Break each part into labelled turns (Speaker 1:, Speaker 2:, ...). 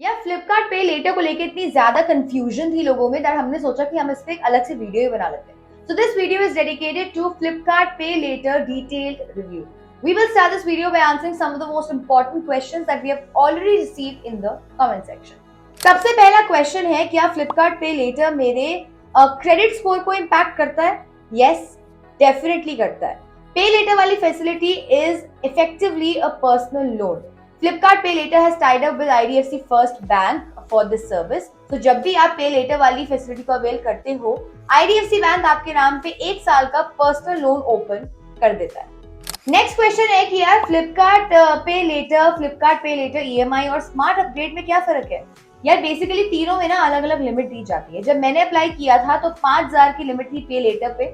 Speaker 1: यार Flipkart pay letter को लेके इतनी ज्यादा कंफ्यूजन थी लोगों में दैट हमने सोचा कि हम इस पे एक अलग से वीडियो ही बना लेते हैं। So this video is dedicated to Flipkart pay later detailed review. We will start this video by answering some of the most important questions that we have already received in the comment section. सबसे पहला question है, क्या Flipkart pay letter मेरे credit score को impact करता है? Yes, definitely करता है. पे लेटर वाली facility is effectively a personal loan. Flipkart Pay Later has tied up with IDFC First Bank for this service. तो जब भी आप पे लेटर वाली फैसिलिटी को अवेल करते हो, IDFC बैंक आपके नाम पे 1 साल का पर्सनल लोन ओपन कर देता है. नेक्स्ट क्वेश्चन है कि यार फ्लिपकार्ट पे लेटर EMI और स्मार्ट अपग्रेड में क्या फर्क है? यार बेसिकली तीनों में ना अलग अलग लिमिट दी जाती है. जब मैंने अप्लाई किया था तो 5,000 की लिमिट थी पे लेटर पे,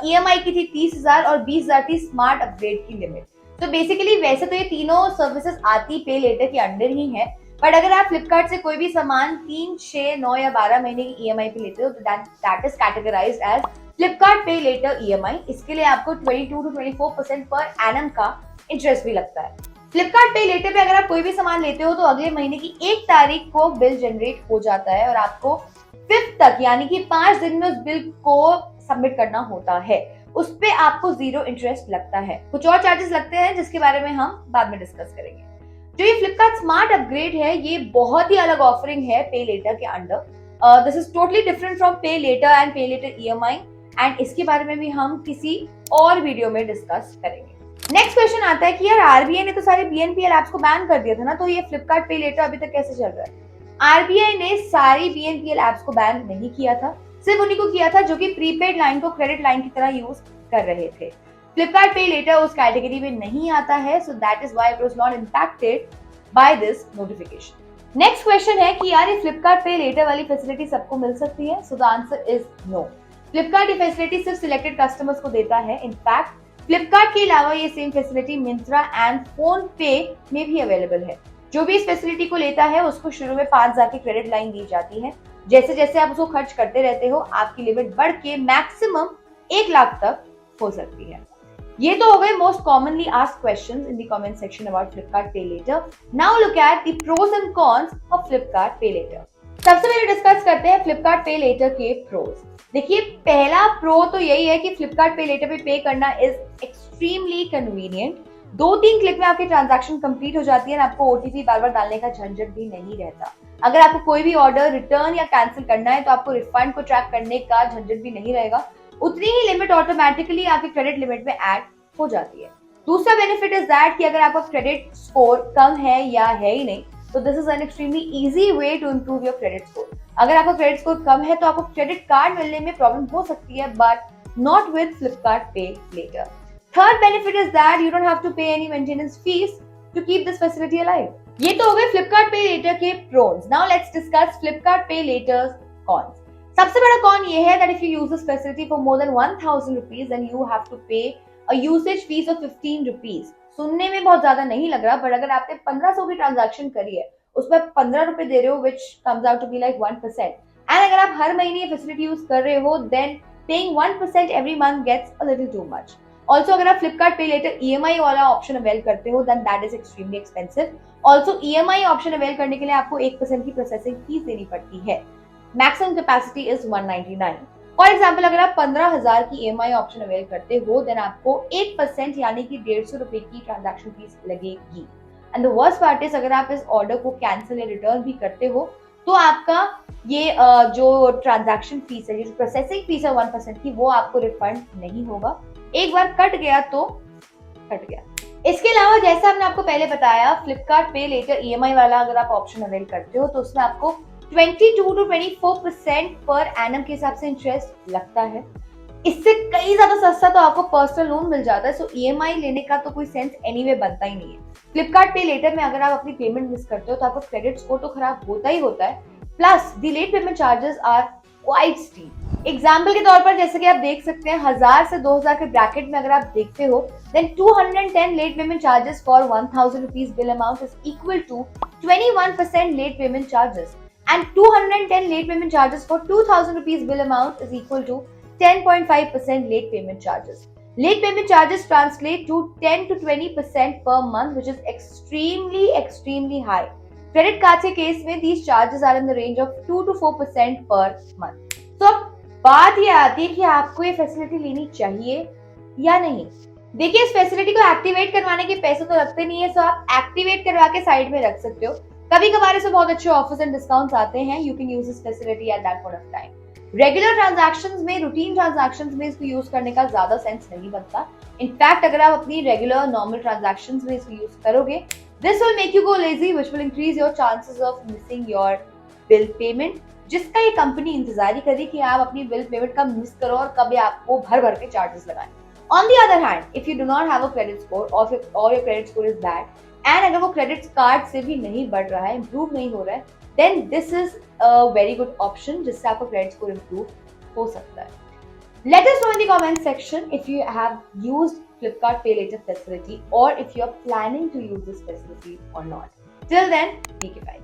Speaker 1: EMI की थी 30,000 और 20,000 थी स्मार्ट अपग्रेड की लिमिट. तो बेसिकली वैसे तो ये तीनों सर्विसेज आती पे लेटर के अंडर ही है, बट अगर आप फ्लिपकार्ट से कोई भी सामान 3, 6, 9 या 12 महीने की EMI पे लेते हो तो that is categorized as Flipkart pay later EMI. इसके लिए आपको 22 to 24% पर एनम का इंटरेस्ट भी लगता है. फ्लिपकार्ट पे लेटर पे अगर आप कोई भी सामान लेते हो तो अगले महीने की 1 तारीख को बिल जनरेट हो जाता है और आपको 5th तक यानी कि 5 दिन में उस बिल को सबमिट करना होता है. उस पे आपको 0 इंटरेस्ट लगता है. कुछ और चार्जेस लगते हैं जिसके बारे में हम बाद में डिस्कस करेंगे. जो ये फ्लिपकार्ट स्मार्ट अपग्रेड है, ये बहुत ही अलग ऑफरिंग है पे लेटर के under. This is totally different from पे लेटर एंड पे लेटर EMI एंड इसके बारे में भी हम किसी और वीडियो में डिस्कस करेंगे. नेक्स्ट क्वेश्चन आता है कि यार RBI ने तो सारे BNPL एप्स को बैन कर दिया था ना, तो ये फ्लिपकार्ट पे लेटर अभी तक कैसे चल रहा है? RBI ने सारी BNPL एप्स को बैन नहीं किया था, सिर्फ उन्हीं को किया था जो कि प्रीपेड लाइन को क्रेडिट लाइन की तरह यूज कर रहे थे. फ्लिपकार्ट पे लेटर उस कैटेगरी में नहीं आता है, so that is why it was not impacted by this notification. Next question है कि यार ये फ्लिपकार्ट पे लेटर वाली फैसिलिटी सबको मिल सकती है? So the answer is no. Flipkart ये फैसिलिटी सिर्फ सिलेक्टेड कस्टमर्स को देता है. इनफैक्ट फ्लिपकार्ट के अलावा ये same facility Myntra and phone पे में भी अवेलेबल है. जो भी इस फैसिलिटी को लेता है उसको शुरू में 5,000 की क्रेडिट लाइन दी जाती है. जैसे जैसे आप उसको खर्च करते रहते हो आपकी लिमिट बढ़ के मैक्सिमम 1 लाख तक हो सकती है. ये तो हो गए most commonly asked questions in the comment section about Flipkart pay later. Now look at the pros and cons of Flipkart pay later. सबसे पहले डिस्कस करते हैं फ्लिपकार्ट पे लेटर के प्रोस. देखिए, पहला प्रो तो यही है कि फ्लिपकार्ट पे लेटर पे करना इज एक्सट्रीमली कन्वीनियंट. 2-3 क्लिक में आपकी ट्रांजैक्शन कंप्लीट हो जाती है और आपको OTP बार बार डालने का झंझट भी नहीं रहता. अगर आपको कोई भी ऑर्डर रिटर्न या कैंसिल करना है तो आपको रिफंड को ट्रैक करने का झंझट भी नहीं रहेगा. उतनी ही लिमिट ऑटोमेटिकली आपके क्रेडिट लिमिट में ऐड हो जाती है. दूसरा बेनिफिट इज दैट कि अगर आपका क्रेडिट स्कोर कम है या है ही नहीं तो this is an extremely easy way to improve your credit score. अगर आपका क्रेडिट स्कोर कम है तो आपको क्रेडिट कार्ड मिलने में प्रॉब्लम हो सकती है, but not with Flipkart pay later. Third benefit is that you don't have to pay any maintenance fees to keep this facility alive. ये तो हो गए फ्लिपकार्ट पे लेटर के pros. Now let's discuss Flipkart pay later's cons. सबसे बड़ा con ये है that if you use this facility for more than 1,000 rupees then you have to pay a usage fees of 15 rupees. सुनने में बहुत ज्यादा नहीं लग रहा, बट अगर आपने 1500 की ट्रांजैक्शन करी है उसमें 15 रुपए दे रहे हो which comes out to be like 1%. And अगर आप हर महीने ये फैसिलिटी यूज कर रहे हो then paying 1% every month gets a little too much. Also अगर आप फ्लिपकार्ट पे लेटर EMI वाला ऑप्शन अवेल करते हो then that is extremely expensive. Also EMI option avail करने के लिए आपको 1% की प्रोसेसिंग फीस देनी पड़ती है. Maximum capacity is 199. For example अगर आप 15,000 की EMI ऑप्शन अवेल करते हो देन आपको 1% यानी कि 150 रुपए की ट्रांजैक्शन फीस लगेगी. And the worst part is अगर आप इस ऑर्डर को कैंसिल या रिटर्न भी करते हो तो आपका ये जो ट्रांजैक्शन फीस है, जो प्रोसेसिंग फीस है 1% की, वो आपको रिफंड नहीं होगा. एक बार कट गया तो कट गया. इसके अलावा जैसा हमने आपको पहले बताया फ्लिपकार्ट पे लेटर EMI वाला अगर आप ऑप्शन अवेल करते हो तो उसमें आपको 22 to 24% पर एनम के हिसाब से इंटरेस्ट लगता है. इससे कई ज्यादा सस्ता तो आपको पर्सनल लोन मिल जाता है. सो EMI लेने का तो कोई सेंस एनीवे बनता ही नहीं है. फ्लिपकार्ट पे लेटर में अगर आप अपनी पेमेंट मिस करते हो तो आपका क्रेडिट स्कोर तो खराब होता ही होता है. Plus the late payment charges are quite steep. Example के तौर पर जैसे कि आप देख सकते हैं 1000 से 2000 के ब्रैकेट में अगर आप देखते हो then 210 late payment charges for 1000 rupees bill amount is equal to 21% late payment charges and 210 late payment charges for 2,000 rupees bill amount is equal to 10.5% late payment charges. Late payment charges translate to 10 to 20% per month, which is extremely high. Credit card के case में these charges are in the range of 2 to 4% per month. तो अब बात ये आती है कि आपको ये फैसिलिटी लेनी चाहिए या नहीं। देखिए, इस फैसिलिटी को एक्टिवेट करवाने के पैसे तो लगते नहीं है, सो आप एक्टिवेट करवा के साइड में रख सकते हो। कभी कभार से बहुत अच्छे ऑफर्स एंड डिस्काउंट्स आते हैं, you can use this facility at that point of time. Regular transactions में, रूटीन ट्रांजैक्शंस में इसको यूज करने का ज्यादा सेंस नहीं बनता। इनफैक्ट अगर आप अपनी रेगुलर नॉर्मल ट्रांजैक्शंस में इसको यूज करोगे, this will make you go lazy, which will increase your chances of missing your bill payment, जिसका ये कंपनी इंतजार ही करी कि आप अपनी बिल पेमेंट कब मिस करो और कब आपको भर भर के चार्जेस लगाएं। On the other hand, if you do not have a credit score or your credit score is bad, and अगर वो क्रेडिट कार्ड से भी नहीं बढ़ रहा है, इम्प्रूव नहीं हो रहा है, then this is a very good option जिससे आपका क्रेडिट स्कोर इम्प्रूव हो सकता है। Let us know in the comment section if you have used Flipkart Pay Later facility or if you are planning to use this facility or not. Till then, take it bye.